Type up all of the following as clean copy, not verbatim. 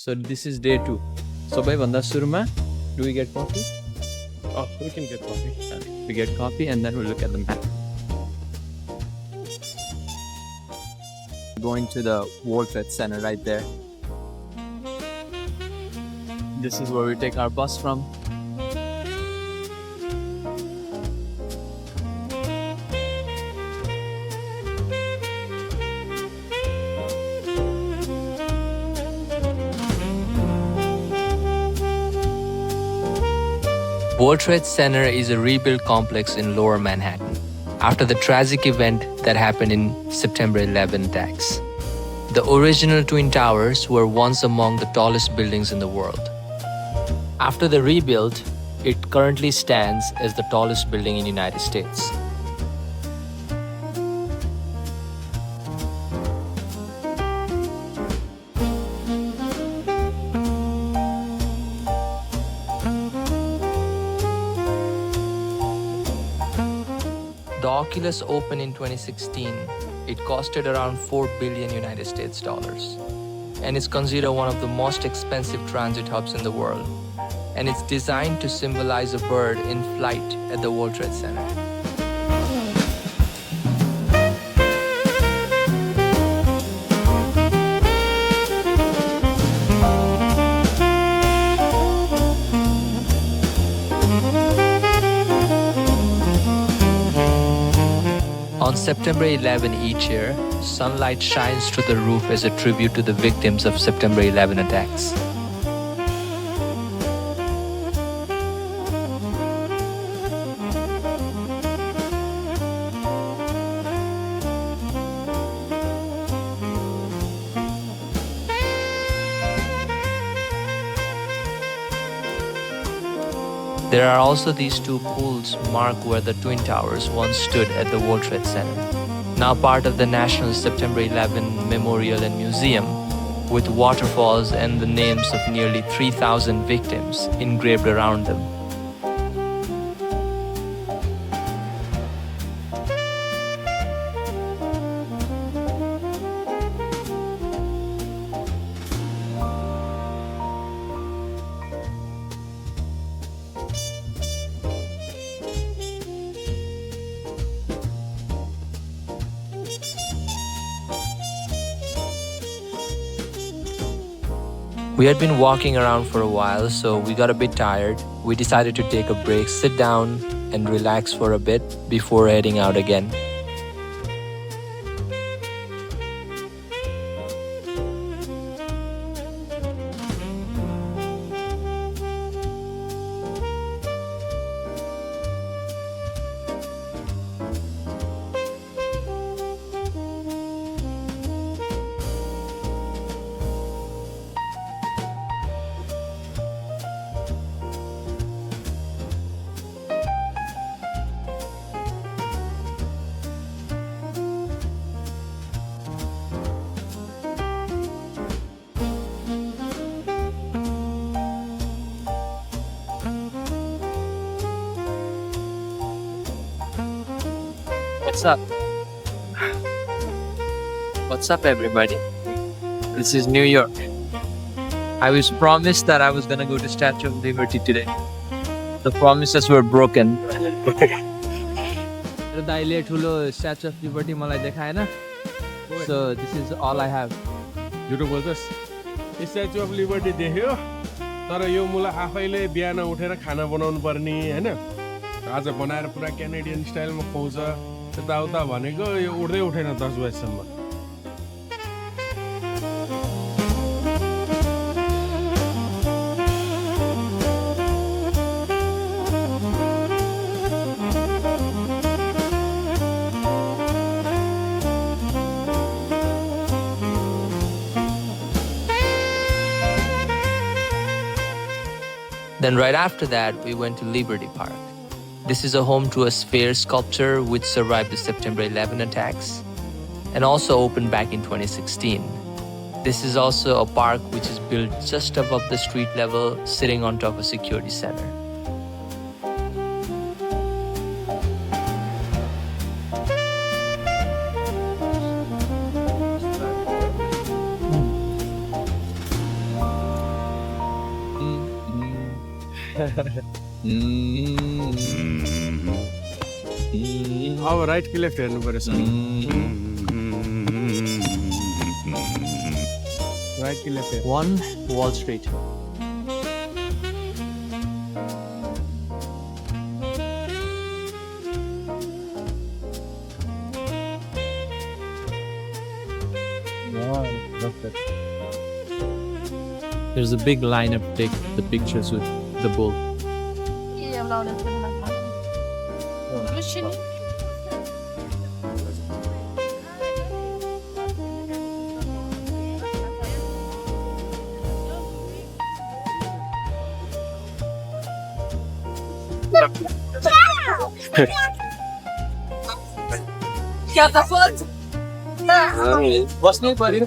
So this is day 2. सबैभन्दा सुरुमा, do we get coffee? Oh, we can get coffee. We get coffee and then we'll look at the map. Going to the World Trade Center right there. This is where we take our bus from. World Trade Center is a rebuilt complex in Lower Manhattan after the tragic event that happened in September 11 attacks. The original Twin Towers were once among the tallest buildings in the world. After the rebuild, it currently stands as the tallest building in the United States. The Oculus opened in 2016. It costed around $4 billion United States dollars and is considered one of the most expensive transit hubs in the world. And it's designed to symbolize a bird in flight at the World Trade Center. On September 11 each year, sunlight shines through the roof as a tribute to the victims of September 11 attacks. There are also these two pools marked where the Twin Towers once stood at the World Trade Center, now part of the National September 11 Memorial and Museum, with waterfalls and the names of nearly 3,000 victims engraved around them. We had been walking around for a while, so we got a bit tired. We decided to take a break, sit down, and relax for a bit before heading out again. What's up? What's up, everybody? This is New York. I was promised that I was gonna go to Statue of Liberty today. The promises were broken. दाइले ठुलो Statue of Liberty मलाई देखाएन. So this is all I have. झुटो बोल्छस्? Statue of liberty देख्यो तर यो मलाई आफैले बिहान उठेर खाना बनाउनु पर्ने हैन आज बनाएर पुरा क्यानेडियन स्टाइलमा खुवाउँछ यताउता भनेको यो उठ्दै उठेन 10 बजेसम्म Then right after that, we went to Liberty Park. This is a home to a sphere sculpture which survived the September 11 attacks and also opened back in 2016. This is also a park which is built just above the street level, sitting on top of a security center. अब right कि left हेर्नु पर्यो sir right कि left 1 Wall Street. There's a big lineup to take the pictures with the bull. बस्नै पर्यो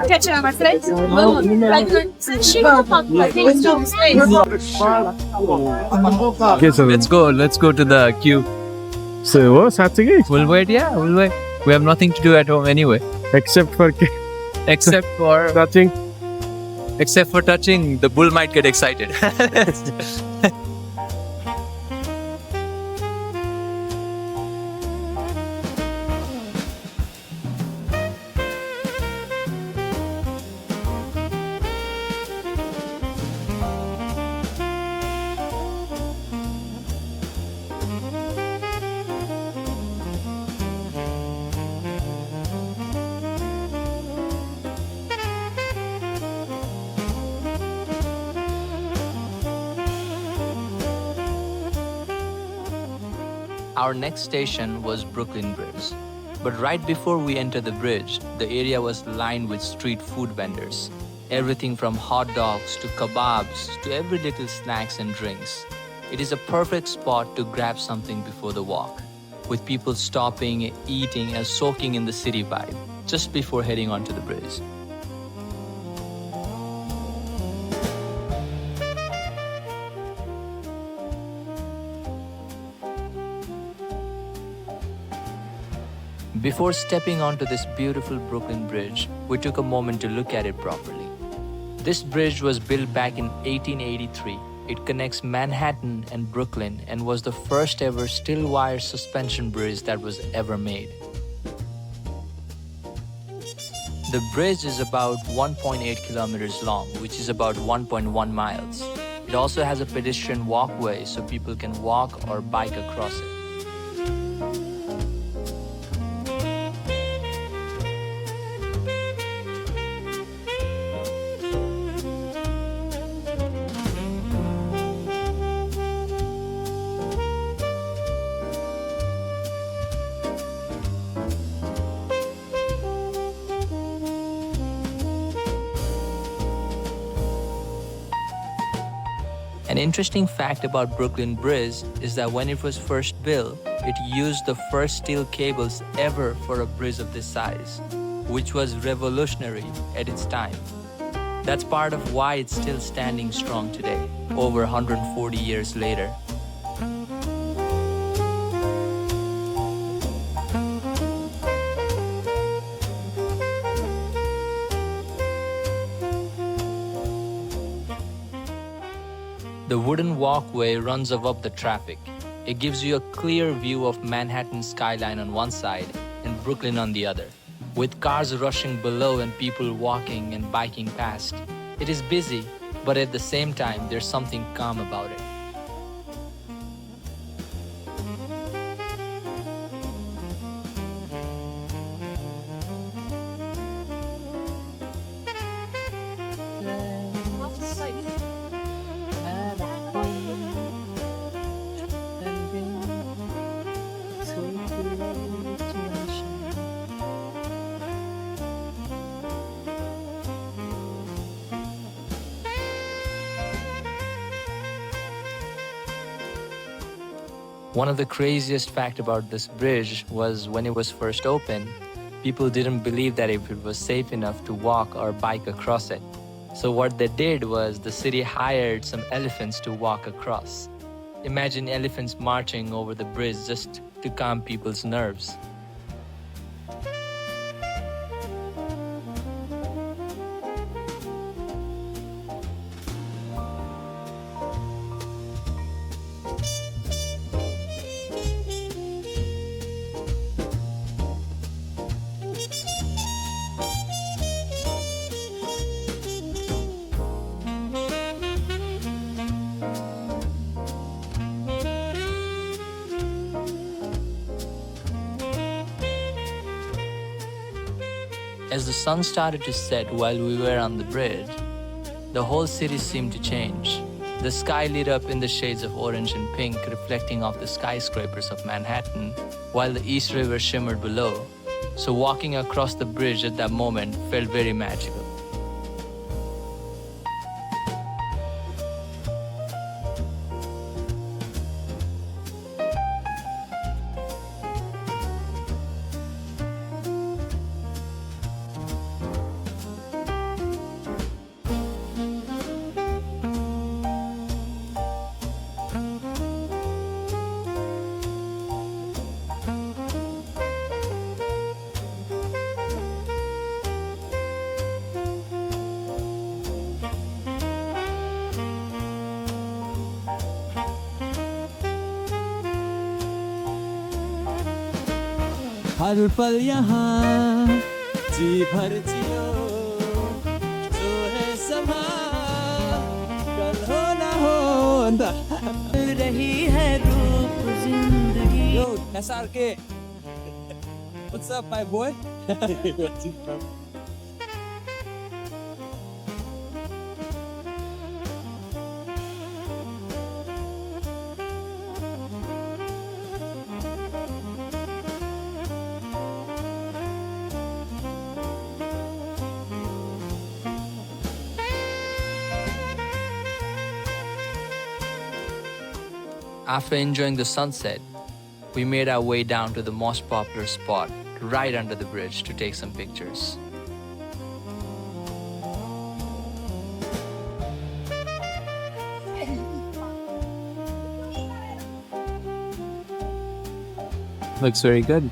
Catch our friends. Let's go to the queue. So, हो साँच्चै We'll wait, yeah, we'll wait. We have nothing to do at home anyway. except for Except for touching. touching, the bull might get excited. Our next station was Brooklyn Bridge. But right before we entered the bridge, the area was lined with street food vendors. Everything from hot dogs to kebabs to every little snacks and drinks. It is a perfect spot to grab something before the walk, with people stopping, eating, and soaking in the city vibe just before heading onto the bridge. Before stepping onto this beautiful Brooklyn Bridge, we took a moment to look at it properly. This bridge was built back in 1883. It connects Manhattan and Brooklyn and was the first ever steel wire suspension bridge that was ever made. The bridge is about 1.8 kilometers long, which is about 1.1 miles. It also has a pedestrian walkway so people can walk or bike across it. An interesting fact about Brooklyn Bridge is that when it was first built, it used the first steel cables ever for a bridge of this size, which was revolutionary at its time. That's part of why it's still standing strong today, over 140 years later. The wooden walkway runs above the traffic. It gives you a clear view of Manhattan's skyline on one side and Brooklyn on the other, with cars rushing below and people walking and biking past. It is busy, but at the same time, there's something calm about it. One of the craziest facts about this bridge was when it was first opened, people didn't believe that it was safe enough to walk or bike across it. So what they did was the city hired some elephants to walk across. Imagine elephants marching over the bridge just to calm people's nerves. As the sun started to set while we were on the bridge, the whole city seemed to change. The sky lit up in the shades of orange and pink, reflecting off the skyscrapers of Manhattan, while the East River shimmered below. So walking across the bridge at that moment felt very magical. हर पल यहाँ जी भर जियो जो है समा कल हो ना हो रही है रूप जिंदगी Yo, SRK What's up my boy? After enjoying the sunset, we made our way down to the most popular spot, right under the bridge, to take some pictures. Looks very good.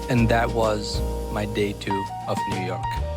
And that was my day 2 of New York.